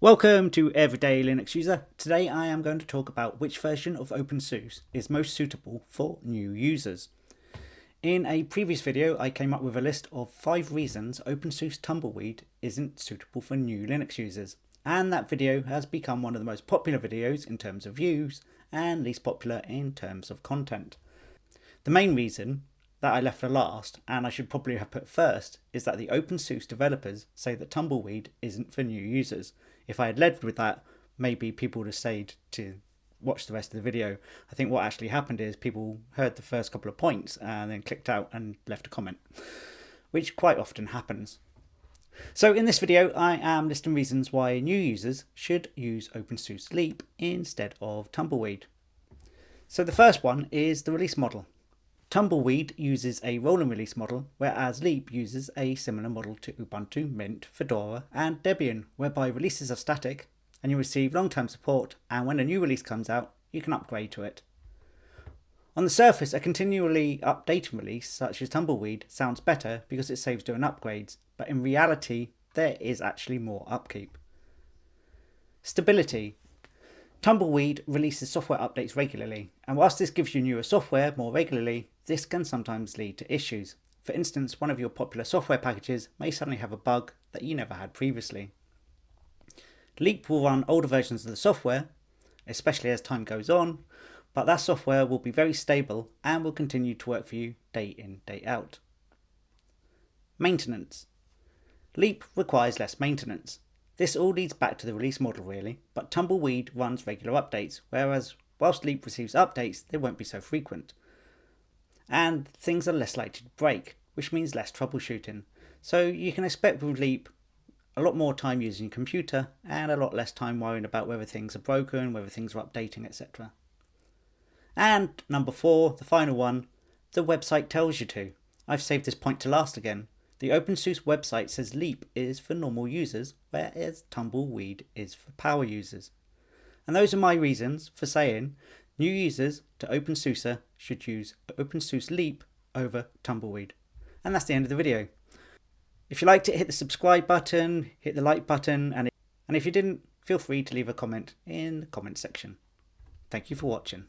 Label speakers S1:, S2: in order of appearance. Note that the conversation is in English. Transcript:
S1: Welcome to Everyday Linux User. Today I am going to talk about which version of OpenSUSE is most suitable for new users. In a previous video I came up with a list of 5 reasons OpenSUSE Tumbleweed isn't suitable for new Linux users, and that video has become one of the most popular videos in terms of views and least popular in terms of content. The main reason that I left for last, and I should probably have put first, is that the OpenSUSE developers say that Tumbleweed isn't for new users. If I had led with that, maybe people would have stayed to watch the rest of the video. I think what actually happened is people heard the first couple of points and then clicked out and left a comment, which quite often happens. So in this video I am listing reasons why new users should use OpenSUSE Leap instead of Tumbleweed. So the first one is the release model. Tumbleweed uses a rolling release model, whereas Leap uses a similar model to Ubuntu, Mint, Fedora and Debian, whereby releases are static and you receive long-term support, and when a new release comes out you can upgrade to it. On the surface, a continually updating release such as Tumbleweed sounds better because it saves doing upgrades, but in reality there is actually more upkeep. Stability. Tumbleweed releases software updates regularly, and whilst this gives you newer software more regularly, this can sometimes lead to issues. For instance, one of your popular software packages may suddenly have a bug that you never had previously. Leap will run older versions of the software, especially as time goes on, but that software will be very stable and will continue to work for you day in, day out. Maintenance. Leap requires less maintenance. This all leads back to the release model really, but Tumbleweed runs regular updates, whereas whilst Leap receives updates, they won't be so frequent. And things are less likely to break, which means less troubleshooting. So you can expect with Leap a lot more time using your computer and a lot less time worrying about whether things are broken, whether things are updating, etc. And number 4, the final one, the website tells you to. I've saved this point to last again. The OpenSUSE website says Leap is for normal users, whereas Tumbleweed is for power users. And those are my reasons for saying new users to OpenSUSE should use OpenSUSE Leap over Tumbleweed. And that's the end of the video. If you liked it, hit the subscribe button, hit the like button, and if you didn't, feel free to leave a comment in the comment section. Thank you for watching.